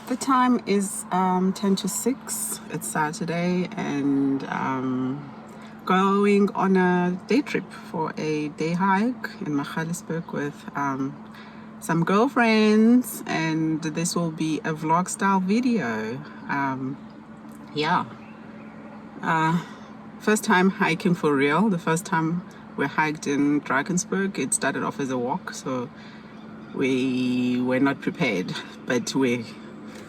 The time is 10 to 6. It's Saturday, and going on a day trip for a day hike in Magaliesburg with some girlfriends, and this will be a vlog style video. First time hiking for real. The first time we hiked in Drakensberg, it started off as a walk, so we were not prepared, but we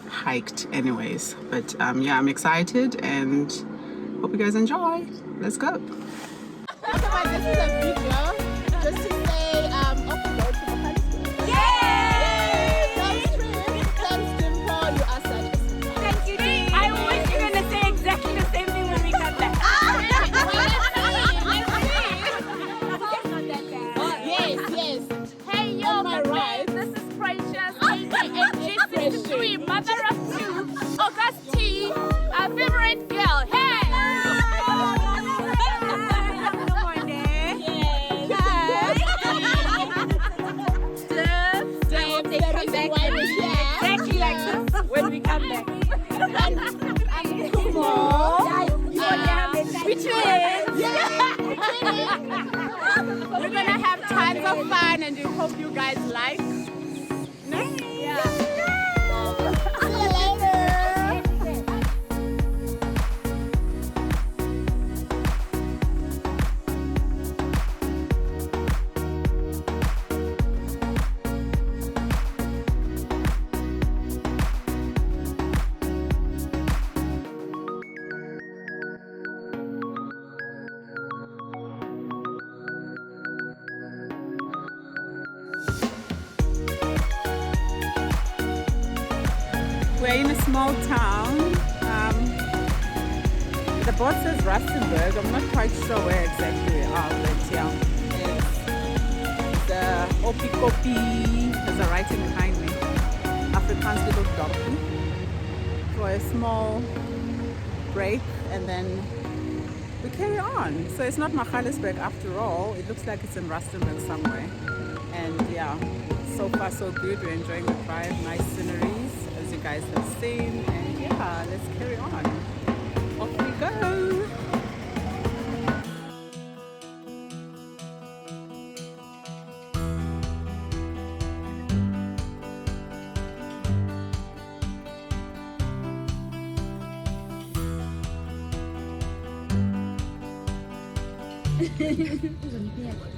hiked anyways. But I'm excited and hope you guys enjoy. Let's go. This is a video just to say off the road to Magaliesburg. Yay! Thanks, Dimple. You are such a sweetheart. Thank you, Dee. I was going to say exactly the same thing when we come back. Yes. Hey, yo, On my right. this is Precious, aka mother of two, August T, our favorite girl. Hey! Good morning. The reason why we're here. Exactly like this when we come back. We twins. We're gonna have tons of fun, and we hope you guys like. Yeah. See you later. We're in a small town. The board says Rustenburg. I'm not quite sure where exactly we are, but yeah. It's the Opikopi. There's a writing behind me. Afrikaans little donkey. For a small break, and then we carry on. So it's not Magaliesburg after all. It looks like it's in Rustenburg somewhere. And yeah, so far so good. We're enjoying the drive. Nice sceneries, as you guys have seen. And yeah, let's carry on. Off we go.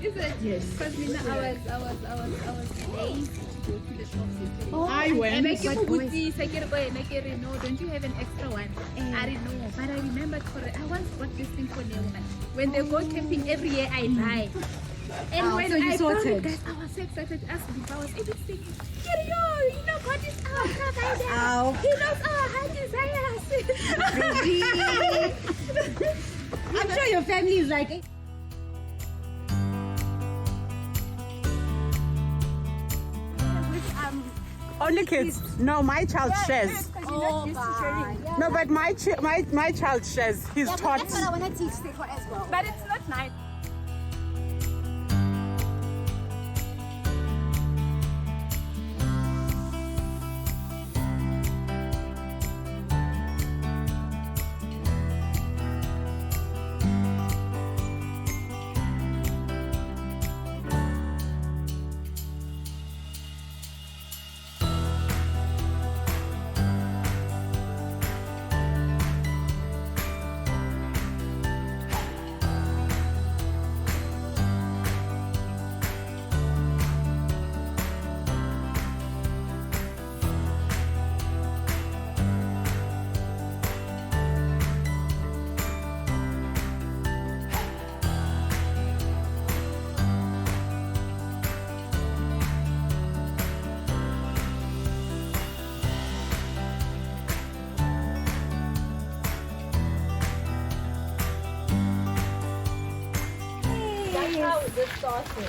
Is it? Yes. Because I was late to go to the shops yesterday. I went. And I keep no, don't you have an extra one? I didn't know. But I remembered correct. I once bought this thing for Neoma. When they go camping every year, I buy. And when so you I found sorted. it, guys, I was so excited to ask him. I was even thinking, you know what is our provider? Ow. He knows our heart desires. I'm sure your family is like, Only kids. No, my child shares. oh God. No, but my child shares. He's taught. That's what I want to teach Stefan as well. But it's not nice.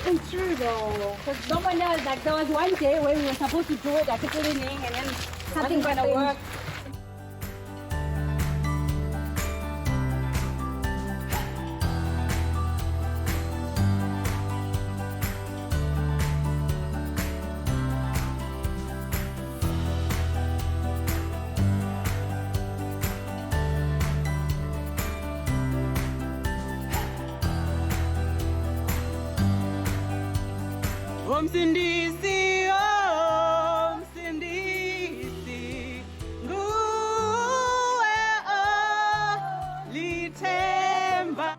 It's true though. Because someone else, like there was one day where we were supposed to do it at the cleaning and then something gonna work. Msindisi, oh, Msindisi, nguwe, oh, lithemba.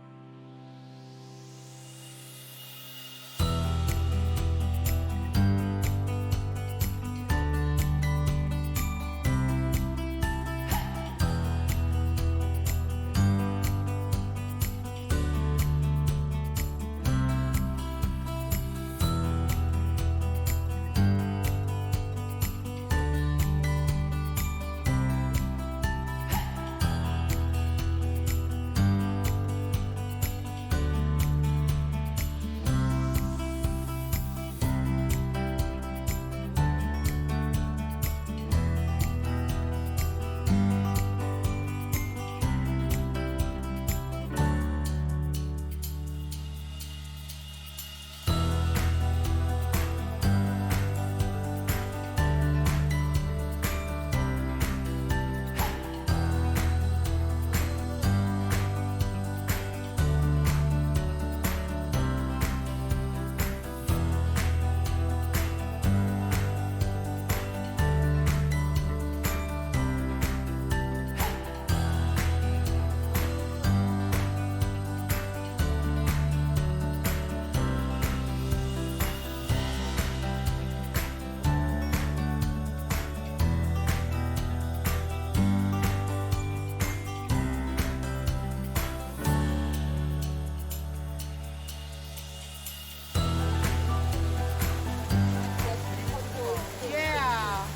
Yeah.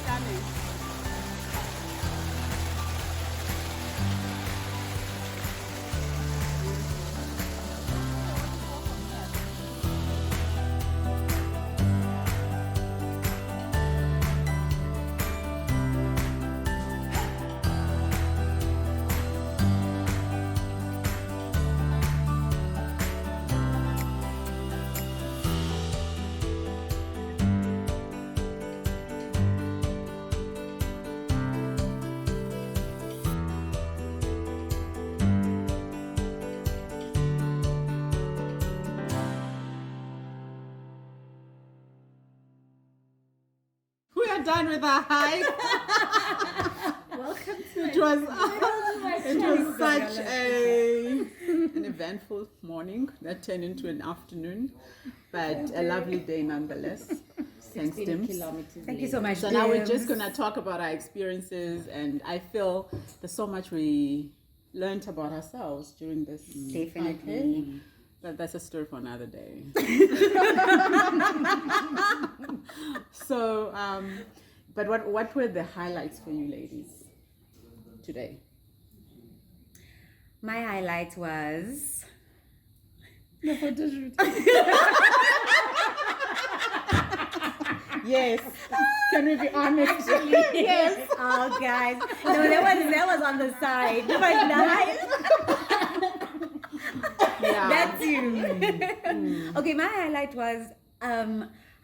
Stunning. We are done with our hike. Welcome to It was such an eventful morning that turned into an afternoon, but a lovely day nonetheless. Thanks, Dims. Thank you so much. So now we're Dims. just gonna talk about our experiences, and I feel there's so much we learned about ourselves during this. Definitely. But that's a story for another day. So, but what were the highlights for you ladies today? My highlight was the photo shoot. Yes. Can we be honest? yes. Oh, guys, no, that was on the side. But nice. Yeah. That's you. Okay, my highlight was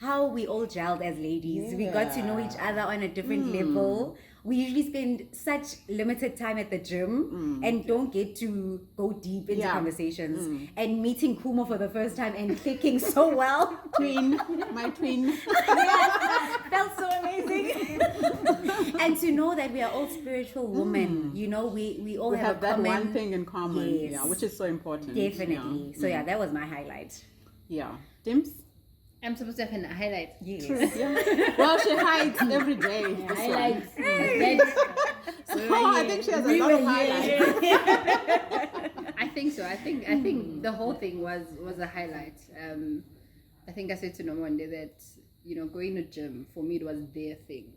how we all gelled as ladies. We got to know each other on a different level. We usually spend such limited time at the gym and don't get to go deep into conversations. And meeting Kumo for the first time and clicking so well. My twin. Felt so amazing. And to know that we are all spiritual women. You know, we all We have have a that common... one thing in common, Yes. yeah, which is so important. Definitely. So yeah, that was my highlight. Yeah. Dims? I'm supposed to have a highlight. Yes. Yeah. Well, she hides every day. this one. Highlights. Oh, I think she has a lot of highlights. I think so. I think the whole thing was a highlight. I think I said to Nomo one day that, you know, going to gym, for me, it was their thing.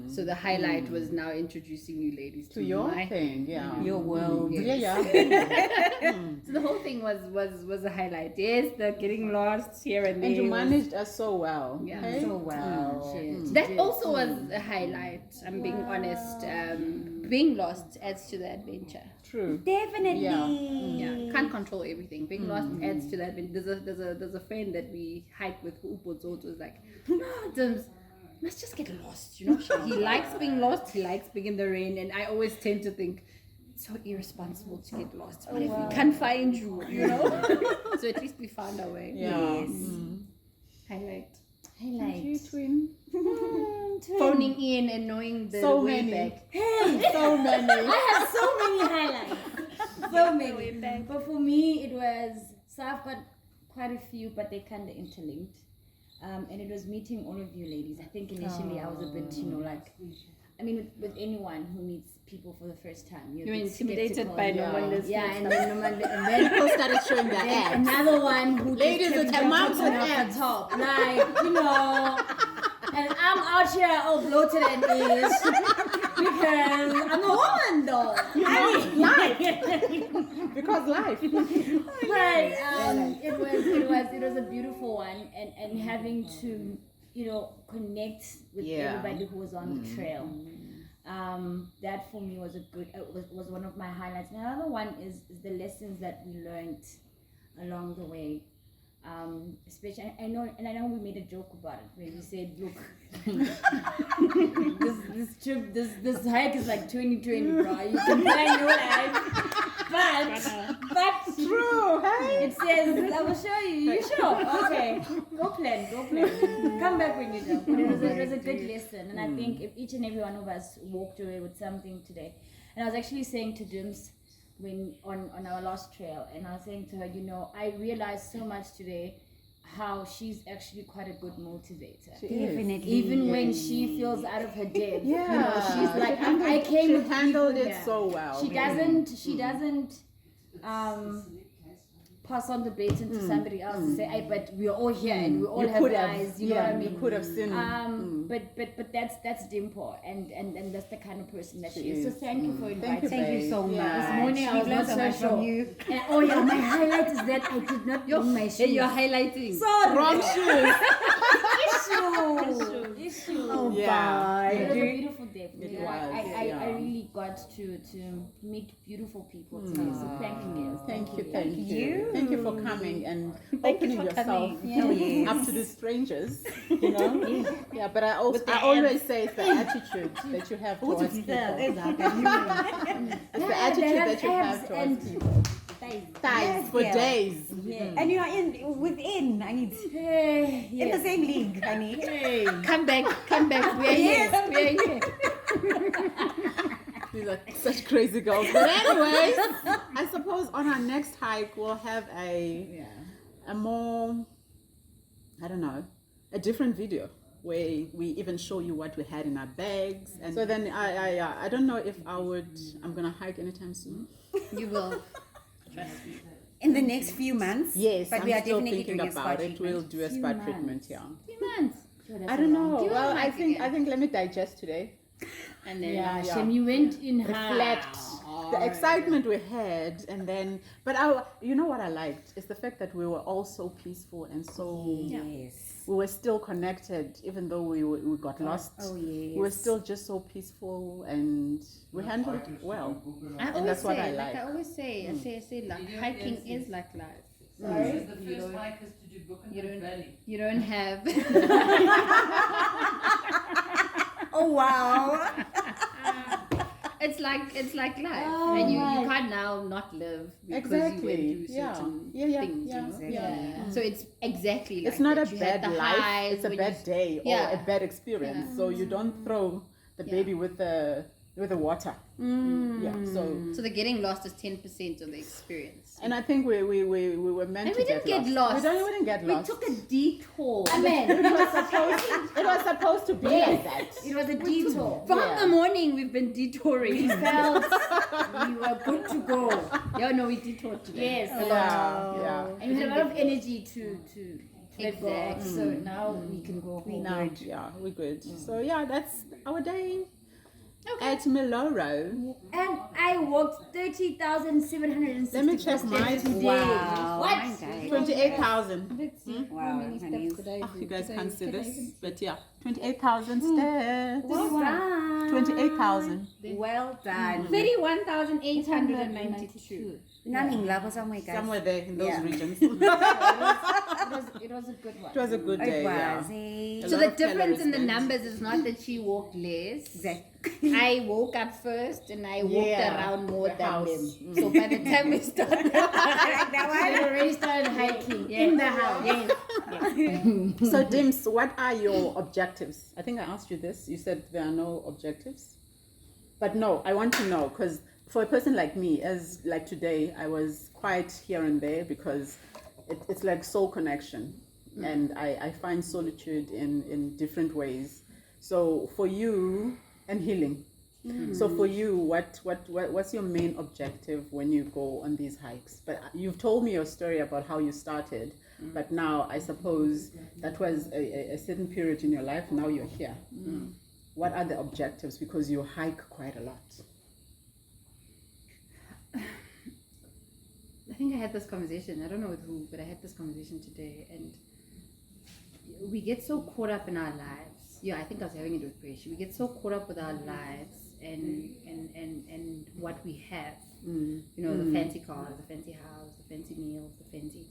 So the highlight was now introducing you ladies to Your my thing, yeah. Your world. Yeah. So the whole thing was a highlight. Yes, the getting lost here and there. And you was- managed us so well. Yeah. okay? So well. That also was a highlight. I'm being honest. Being lost adds to the adventure. True. Definitely. Yeah, can't control everything. Being lost adds to that. There's a friend that we hike with who was like, Dims, let's just get lost. You know, he likes being lost. He likes being in the rain, and I always tend to think it's so irresponsible to get lost. But if we can't find you, you know, so at least we found our way. Yeah. Yes. Highlight. You twin. Phoning in and knowing the So way many. back. So many. I have so many highlights. So many. But for me, it was, so I've got quite a few, but they're kind of interlinked. And it was meeting all of you ladies. I think initially I was a bit, like, I mean, with anyone who meets people for the first time, you're You're a bit intimidated skeptical. by Nomanda's Yeah, first and then People started showing their then abs. another one who Ladies just with kept their moms jumping with off abs. the top, like, and I'm out here all bloated and ish because I'm a woman though. Because life. But it was a beautiful one, and having to connect with Yeah. everybody who was on the trail. That for me was a good was one of my highlights. And another one is the lessons that we learned along the way. Especially I know we made a joke about it where we said, look, this trip, this hike is like 2020, bro. You can plan your life. But True, hey? it says, I will show you. You sure? Okay. Go plan. Come back when you're done. But it was a good lesson. And I think if each and every one of us walked away with something today. And I was actually saying to Dims when on our last trail, and I was saying to her, I realized so much today how she's actually quite a good motivator. Definitely. Even when she feels out of her depth. Yeah. She's like, I came with handled people it here. so well. She doesn't pass on the baton to somebody else to say, hey, but we're all here and we all You have could lives, have, you know what I yeah, mean? you could have seen. But that's Dimple, and that's the kind of person that she is. So thank you for inviting me. Thank you so much. Yeah. This morning I We've was learned not so so much from sure. you. And, oh yeah, my highlight is that I did not bring my shoes. Hey, you're highlighting. Sorry. Wrong shoes. Issue. Oh, Yeah. It was a bye. beautiful day for me. It was, I yeah. really got to meet beautiful people today. So thank you guys. Thank you. you. Thank you for coming and Thank you opening for yourself coming. Oh, yes. up to the strangers. Yeah, but I always say it's the attitude that you have towards people. It's the attitude that you have towards people. Thighs for yeah. days. And you are within, I need, in the same league, honey. Hey, Come back. We are here. We are here. these are such crazy girls. But anyways, I suppose on our next hike we'll have a more, I don't know, a different video where we even show you what we had in our bags. And so then I don't know if I'm gonna hike anytime soon. You will. In the next few months. Yes, but I'm we are still definitely thinking doing a spa about it. treatment. We'll do a Few spa months. treatment, yeah. 3 months. I don't know. You Well, are I like think again. let me digest today. And then Yeah. Shem, you went in Reflect the excitement we had, and then. But you know what I liked is the fact that we were all so peaceful and so. Yes. We were still connected, even though we got lost. Oh, yes. We were still just so peaceful, and we handled it well. I And always that's what say, I like like. I always say, I say like hiking is like life. Sorry? The first hike is to do Buchenberg Valley. You don't have Oh, wow. it's like life. Oh, and you right. can't now not live because Exactly. you went through Yeah. certain Yeah. things. Yeah. You know? Yeah. So it's exactly like It's not a that. You had bad the life. highs It's a when bad you- day or Yeah. a bad experience. So you don't throw the baby with the water. Yeah. So the getting lost is 10% of the experience. And I think we were meant And to we didn't get lost. We didn't get We lost. took a detour. It was supposed to be like that. It was a detour. From Yeah. the morning, we've been detouring. We felt we were good to go. Yeah, no, we detoured today. Yes, a lot. Yeah. And we had a lot of energy to let go of. Exactly. So now we can go home. Now, yeah, we're good. So yeah, that's our day at Miloro. And I walked 30,760 Let me check steps mine. today. Wow. What? my God. 28,000. Let's see Wow, how many honey. steps did I Oh, do? you guys Did I- can't see did I this, even- but yeah, 28,000 steps. Well done. 28,000. Well done. 31,892. Naning labo somewhere, guys. Somewhere there in those Yeah. regions. It was a good one. It was a good It day. was. Yeah. eh? A So lot the of difference calories in the burnt. numbers is not that she walked less. Exactly. I woke up first and I walked Yeah, around more the than house. them. So by the time we started, I already started hiking in the house. So, Dims, what are your objectives? I think I asked you this. You said there are no objectives. But no, I want to know because for a person like me, as like today, I was quite here and there because it's like soul connection. And I find solitude in different ways. So for you, and healing. So for you, what's your main objective when you go on these hikes? But you've told me your story about how you started, but now I suppose that was a certain period in your life. Now you're here. What are the objectives? Because you hike quite a lot. I think I had this conversation. I don't know with who, but I had this conversation today, and we get so caught up in our lives. Yeah, I think I was having it with Presh. We get so caught up with our lives and what we have. You know, the fancy cars, the fancy house, the fancy meals, the fancy,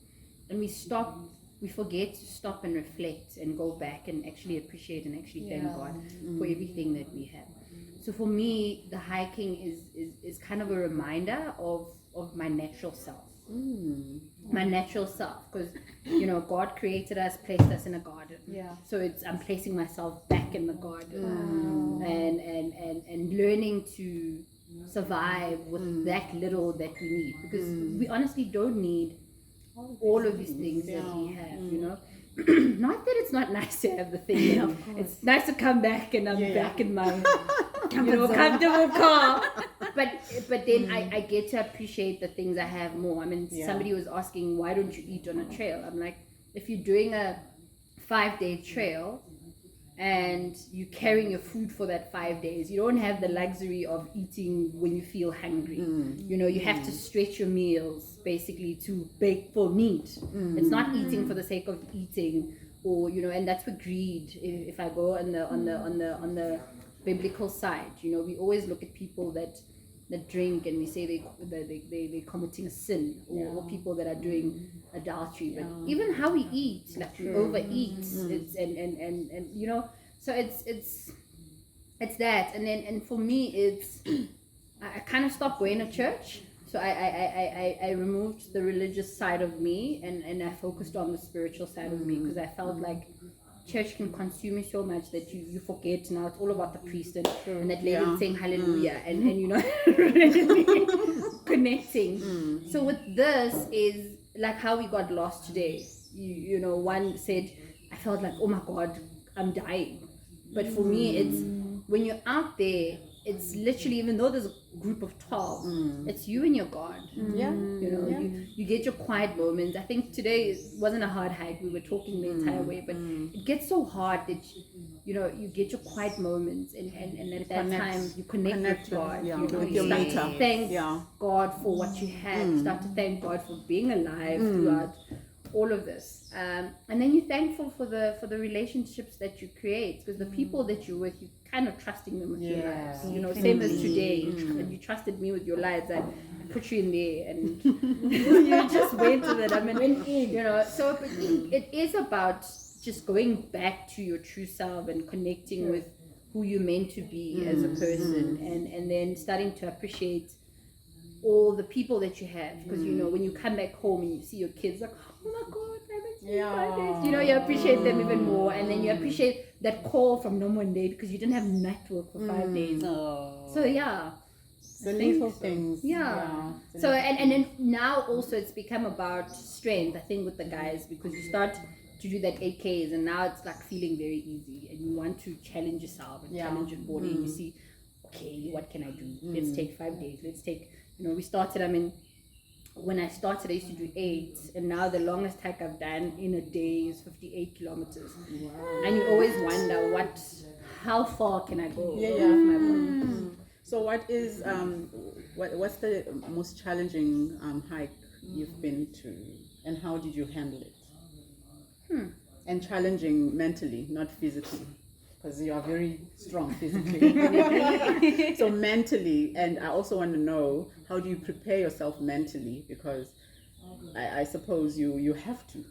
and we forget to stop and reflect and go back and actually appreciate and actually thank God for everything that we have. So for me, the hiking is kind of a reminder of my natural self. My natural self, because you know God created us, placed us in a garden. So I'm placing myself back in the garden and learning to survive with that little that we need, because we honestly don't need all of these things that we have, you know. Not that it's not nice to have the thing, it's nice to come back and I'm back in my comfortable car, but then I get to appreciate the things I have more. I mean, somebody was asking, why don't you eat on a trail? I'm like, if you're doing a 5-day trail and you're carrying your food for that 5 days, you don't have the luxury of eating when you feel hungry. You know, you have to stretch your meals basically to bake for meat. It's not eating for the sake of eating, or you know, and that's what greed. If I go on the biblical side, you know, we always look at people that drink and we say they're committing a sin, or people that are doing adultery. But even how we eat, like we overeat, it's and you know, so it's that. And for me, it's I kind of stopped going to church. So I removed the religious side of me and I focused on the spiritual side of me, because I felt like church can consume you so much that you forget now it's all about the priest and that lady saying hallelujah and you know really connecting. So with this is like how we got lost today. You know, one said, I felt like, oh my God, I'm dying. But for me, it's when you're out there, it's literally, even though there's a group of 12, it's you and your God. You know, you get your quiet moments. I think today wasn't a hard hike. We were talking the entire way, but it gets so hard that you know, you get your quiet moments, and at that time you connect with God. You know, with you your start maker. to thank God for what you have. You start to thank God for being alive throughout all of this, and then you're thankful for the relationships that you create, because the people that you're with, you kind of trusting them with your lives. You know, same as today, and you trusted me with your lives. I put you in there, and you just went with it. I mean, you know, so it is about just going back to your true self and connecting with who you're meant to be as a person, and then starting to appreciate all the people that you have, because you know, when you come back home and you see your kids, like, oh my God, I haven't seen my kids. You know, you appreciate them even more, and then you appreciate that call from no one day because you didn't have network for 5 days. So yeah, the little things. So and then now also it's become about strength, I think, with the guys, because you start to do that 8Ks, and now it's like feeling very easy, and you want to challenge yourself and challenge your body, and you see, okay, what can I do? Let's take 5 days. Let's take, you know, we started, I mean, when I started, I used to do 8, and now the longest hike I've done in a day is 58 kilometers. And you always wonder, how far can I go with my body? So what is what's the most challenging hike you've been to, and how did you handle it? And challenging mentally, not physically, because you are very strong physically. So mentally, and I also want to know, how do you prepare yourself mentally? Because I suppose you have to.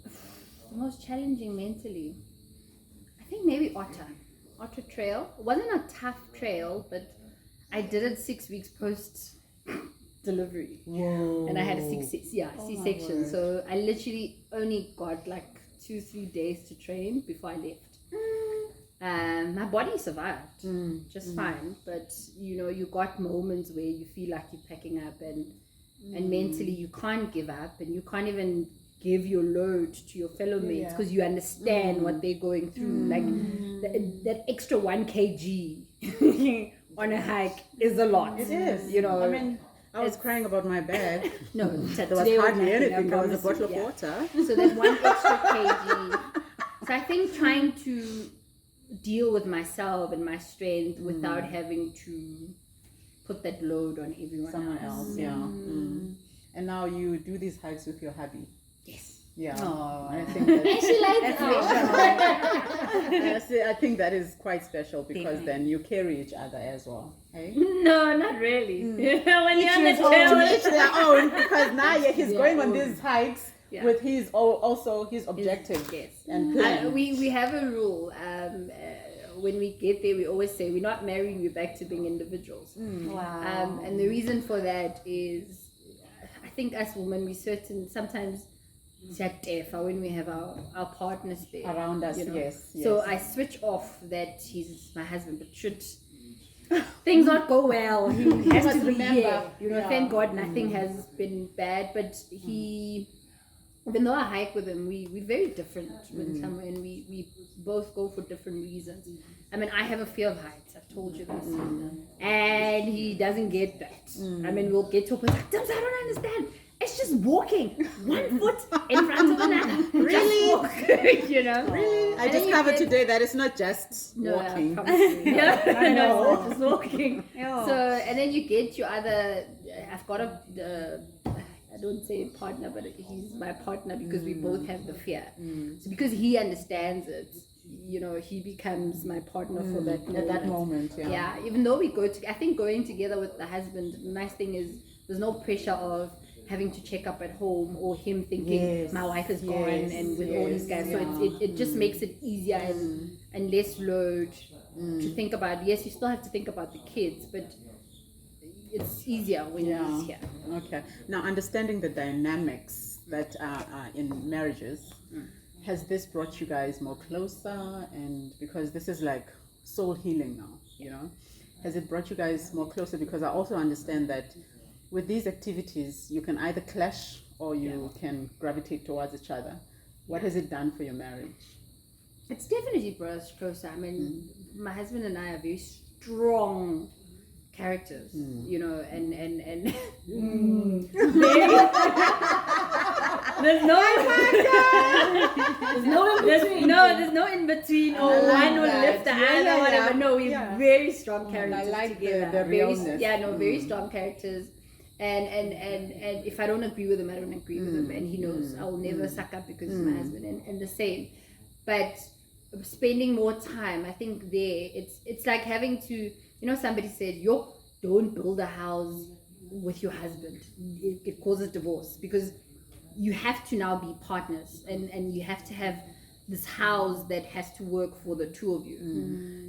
The most challenging mentally, I think maybe Otter. Otter Trail. It wasn't a tough trail, but I did it 6 weeks post delivery. Whoa. And I had a C-section. So I literally only got like 2-3 days to train before I left. My body survived just fine, but you got moments where you feel like you're packing up and mentally you can't give up, and you can't even give your load to your fellow mates because you understand what they're going through. Like that extra 1 kg on a hike is a lot. It is. I mean, I was crying about my bag. no, There was hardly anything. There was a bottle of water. So that 1 extra kg. So I think trying to deal with myself and my strength without having to put that load on everyone Someone else, yeah. And now you do these hikes with your hubby. Yes. Yeah. Oh, I think that, And she likes it. I think that is quite special because then you carry each other as well. Hey? No, not really. When you're on the To trail, each their own, because now he's going on these hikes with his also his objective Yes. and plan. We have a rule. When we get there, we always say we're not married. We're back to being individuals. wow. And the reason for that is, I think us women, we sometimes when we have our partners there Around us, you know. yes. So I switch off that he's my husband, but should things not go well, he has must to be remember. here. Thank God nothing has been bad, but even though I hike with him, we're very different with him, and we both go for different reasons. I mean, I have a fear of heights. I've told you this, and he doesn't get that. I mean, we'll get to a point like, Dums, I don't understand. It's just walking 1 foot in front of another. Really? Just walk, Really? I And then you discovered get- today that it's not just walking. I promise you. I know. No, it's not just walking. So, and then you get your other. I've got I don't say partner, but he's my partner because we both have the fear. So because he understands it, he becomes my partner for that moment. At that moment, Yeah, even though we I think going together with the husband, the nice thing is there's no pressure of having to check up at home or him thinking my wife is gone and with all these guys. So it just makes it easier and less load to think about. Yes, you still have to think about the kids, but it's easier when he's here. Okay. Now, understanding the dynamics that are in marriages, has this brought you guys more closer? And because this is like soul healing now, has it brought you guys more closer? Because I also understand that with these activities, you can either clash or you can gravitate towards each other. What has it done for your marriage? It's definitely brought us closer. I mean, my husband and I are very strong characters, and there's no in between or one will lift the other, whatever. No, we're very strong characters. I like together. the realness. Very strong characters. And if I don't agree with him, I don't agree with him, and he knows I will never suck up because he's my husband, and the same. But spending more time, I think it's like having to, somebody said, don't build a house with your husband. It causes divorce because you have to now be partners, and you have to have this house that has to work for the two of you.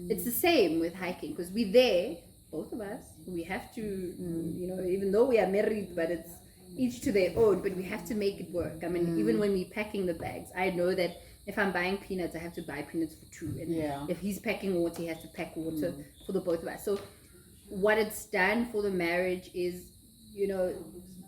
It's the same with hiking because we're there, both of us. We have to, even though we are married, but it's each to their own, but we have to make it work. I mean, even when we're packing the bags, I know that if I'm buying peanuts, I have to buy peanuts for 2. And if he's packing water, he has to pack water for the both of us. So what it's done for the marriage is,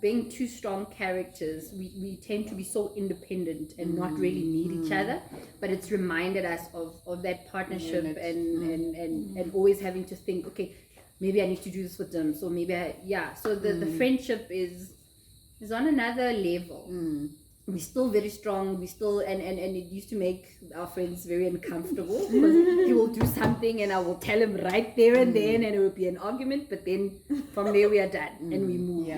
being 2 strong characters, we tend to be so independent and not really need each other, but it's reminded us of that partnership and always having to think, okay, maybe I need to do this with them, so maybe so the friendship is on another level. We're still very strong. We still and it used to make our friends very uncomfortable because he will do something and I will tell him right there and then, and it will be an argument. But then from there we are done and we move,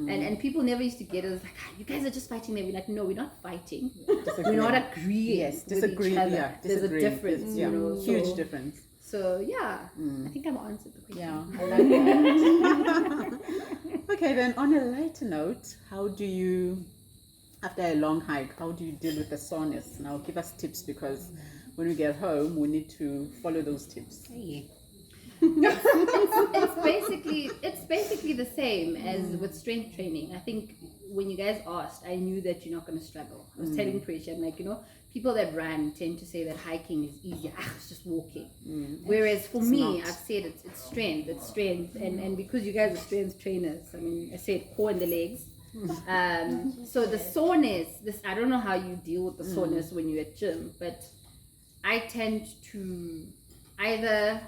And people never used to get us like, you guys are just fighting. Maybe like, no, we're not fighting. We're not agreeing. Yes, with disagree. each other. Yeah, There's a disagree. difference. Huge difference. So I think I've answered the question. Yeah, I like that. Okay, then on a lighter note, how do you, after a long hike, how do you deal with the soreness? Now give us tips, because when we get home, we need to follow those tips. Hey. It's basically the same as with strength training. I think when you guys asked, I knew that you're not going to struggle. I was telling Prisha, I'm like, people that run tend to say that hiking is easier. It's just walking. Whereas for me, I've said it's strength. And because you guys are strength trainers, I mean, I said core and the legs. So the soreness, I don't know how you deal with the soreness when you're at gym, but I tend to either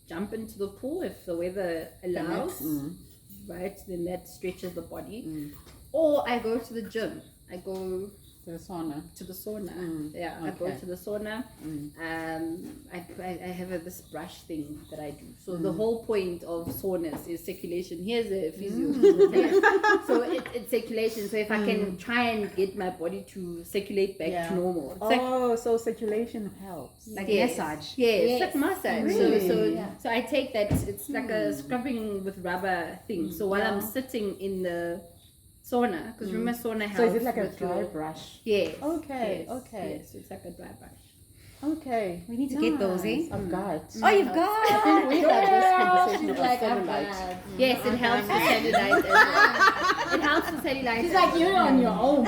jump into the pool if the weather allows, right? Then that stretches the body. Or I go to the gym. I go To the sauna. Yeah, I go Okay. to the sauna. I have this brush thing that I do. So the whole point of soreness is circulation. Here's a physio. So it's circulation. So if I can try and get my body to circulate back to normal. It's like, So circulation helps. Like yes. massage. Yeah, it's like massage. Really? So I take that. It's like a scrubbing with rubber thing. So while I'm sitting in the sauna, because remember sauna helps. So is it like a with dry your- brush? Yes. Okay, yes, okay. Yes, it's like a dry brush. Okay. We need to get those, eh? I've got. Oh, you've got. We had this conversation about cellulite. Yes, it helps with cellulite as well. It helps with cellulite. It's like you're on your own.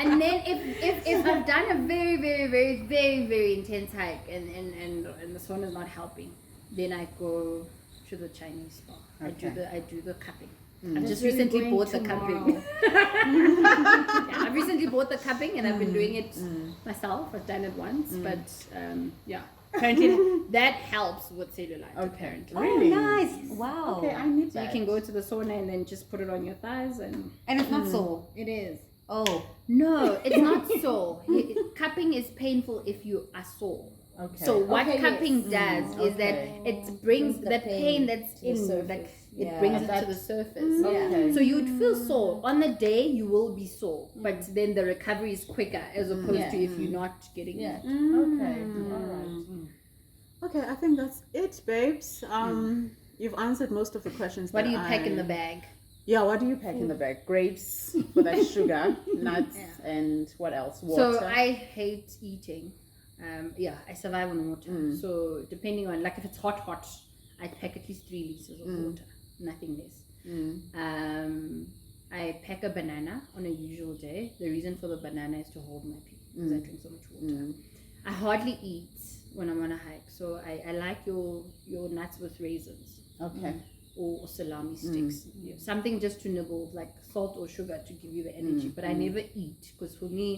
And then if I've done a very, very, very, very, very intense hike and the sauna is not helping, then I go to the Chinese spa. Okay. I do the cupping. Mm. I've just recently bought the cupping. Yeah, I've recently bought the cupping and I've been doing it myself. I've done it once, but yeah. Apparently that helps with cellulite. Okay. Apparently. Oh, Really? nice. Wow. Okay, I need So that. you can go to the sauna and then just put it on your thighs and And it's not sore. It is. Oh. no, it's not sore. Cupping is painful if you are sore. Okay. So what Okay, cupping does is Okay. that it brings Brings the that pain pain that's to the in, surface. like it Yeah. brings it to That- the surface. Okay. So you would feel sore on the day. You will be sore, but then the recovery is quicker as opposed to if you're not getting Yeah. it. Okay. All right. Okay, I think that's it, babes. You've answered most of the questions. What do that you pack in I- the bag? Yeah, what do you pack in the bag? Grapes for that sugar, nuts, and what else? Water. So I hate eating. I survive on water. So depending on, like if it's hot, I pack at least 3 liters of water, nothing less. I pack a banana on a usual day. The reason for the banana is to hold my pee because I drink so much water. I hardly eat when I'm on a hike. So I like your nuts with raisins Okay. or salami sticks. Something just to nibble, like salt or sugar to give you the energy. But I never eat because for me,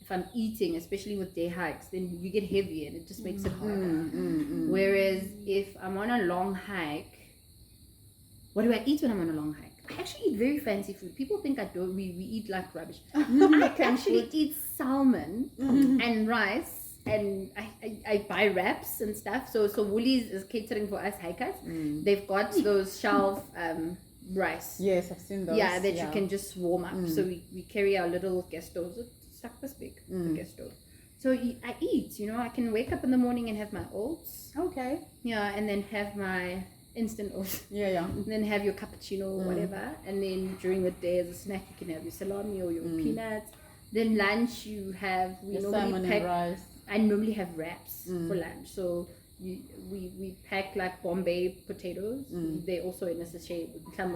if I'm eating, especially with day hikes, then you get heavy and it just makes it harder. Whereas if I'm on a long hike, what do I eat when I'm on a long hike? I actually eat very fancy food. People think I don't. We eat like rubbish. I actually eat salmon and rice, and I buy wraps and stuff. So Woolies is catering for us hikers. They've got those shelf rice. Yes, I've seen those. Yeah, that you can just warm up. So we carry our little gas stoves. It's like this big, the gas stove. So I eat, I can wake up in the morning and have my oats. Okay. Yeah, and then have my instant oats. Yeah. And then have your cappuccino or whatever. And then during the day as a snack, you can have your salami or your peanuts. Then lunch, you have, The salmon and rice. I normally have wraps for lunch. So we pack like Bombay potatoes. They're also in a sachet.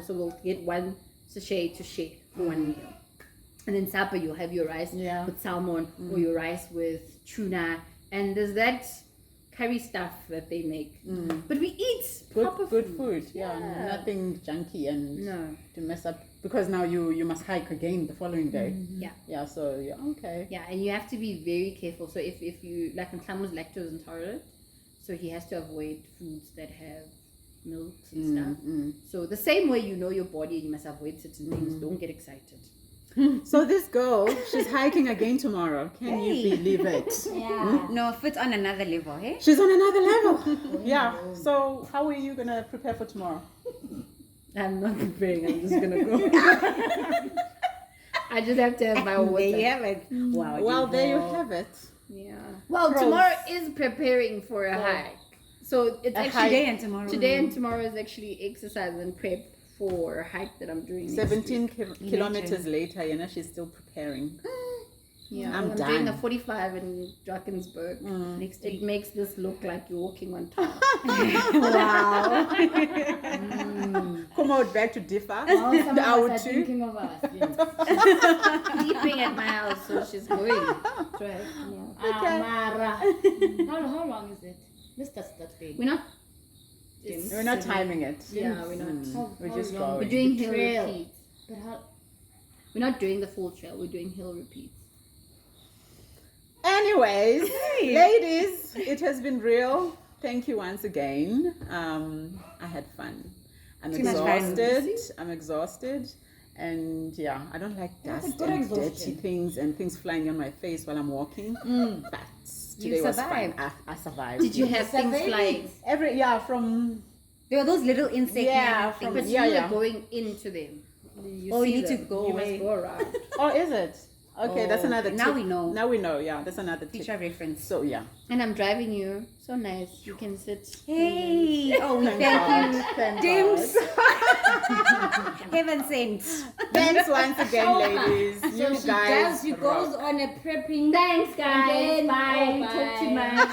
So we'll get one sachet to share for one meal. And then supper, you'll have your rice with salmon or your rice with tuna. And there's that curry stuff that they make. But we eat proper Good food. Yeah. Nothing junky and No. to mess up. Because now you must hike again the following day. Yeah. Yeah, so yeah, okay. Yeah, and you have to be very careful. So if you, like Nklamu is lactose intolerant, so he has to avoid foods that have milks and stuff. So the same way your body, you must avoid certain things. Don't get excited. So this girl, she's hiking again tomorrow. Can you believe it? Yeah. No, foot's on another level, hey? She's on another level. Yeah. So how are you gonna prepare for tomorrow? I'm not preparing. I'm just gonna go. I just have to have my water. There you have it. Wow. Well, there you have it. Yeah. Well, tomorrow is preparing for a hike. So it's actually Today and tomorrow. Today and tomorrow is actually exercise and prep for a hike that I'm doing. next 17 week. kilometers later, she's still preparing. Yeah, I'm doing a done. 45 in Drakensberg. Next It makes this look like you're walking on tar. Wow. Come out back to differ. Now some The of hour us are two. thinking of us. Yes. Sleeping at my house, so she's going. Right. Amara. How long is it? Let's just that thing. We're not. We're not timing it. Yeah, we're not. We're just long? We're going. doing hill Trail. repeats. But how? We're not doing the full trail. We're doing hill repeats. Anyways, ladies, it has been real. Thank you once again. I had fun. I'm Too much fun. exhausted. I'm exhausted. And yeah, I don't like That's a dust good and exhaustion. dirty things and things flying on my face while I'm walking. But You today was fun. survived. I survived. Did you have things flying? from There were those little insect Yeah, things. from- But Yeah, you yeah. were going into them. Oh, you see need to them. go You away. must go around. Oh, is it? Okay, that's Oh, another now tip. we know. Now we know, yeah. That's another tip. Feature reference. So yeah. And I'm driving you. So nice. You can sit. Hey, oh, we thank you. Thank Dims. God. Heaven sent. Thanks once again, ladies. So You she guys does. She rock. goes on a prepping. Thanks, guys. then- Bye. oh, Talk too bye. much.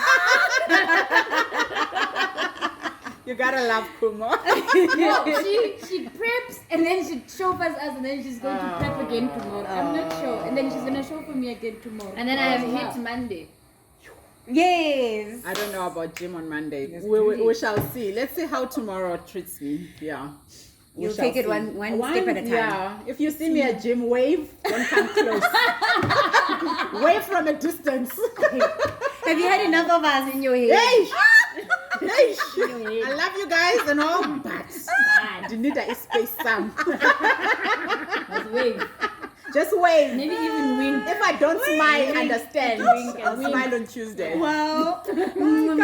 You gotta love Kumo. No, she preps and then she chauffeurs us and then she's going to prep again tomorrow. I'm not sure. And then she's gonna chauffeur me again tomorrow. And then I have Wow. hit Monday. Yes. I don't know about gym on Monday. We shall see. Let's see how tomorrow treats me. Yeah. We You'll shall take it see. one step at a time. Yeah. If you see me at gym, wave. Don't come close. Wave from a distance. Have you had enough of us in your head? Hey! Hey! I love you guys and all, but you need a space some. Let's wait. Just wave. Maybe even wink. If I don't smile, understand. Wink. I'll smile on Tuesday. Wow. Bye,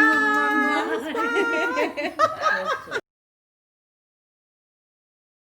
guys. Bye.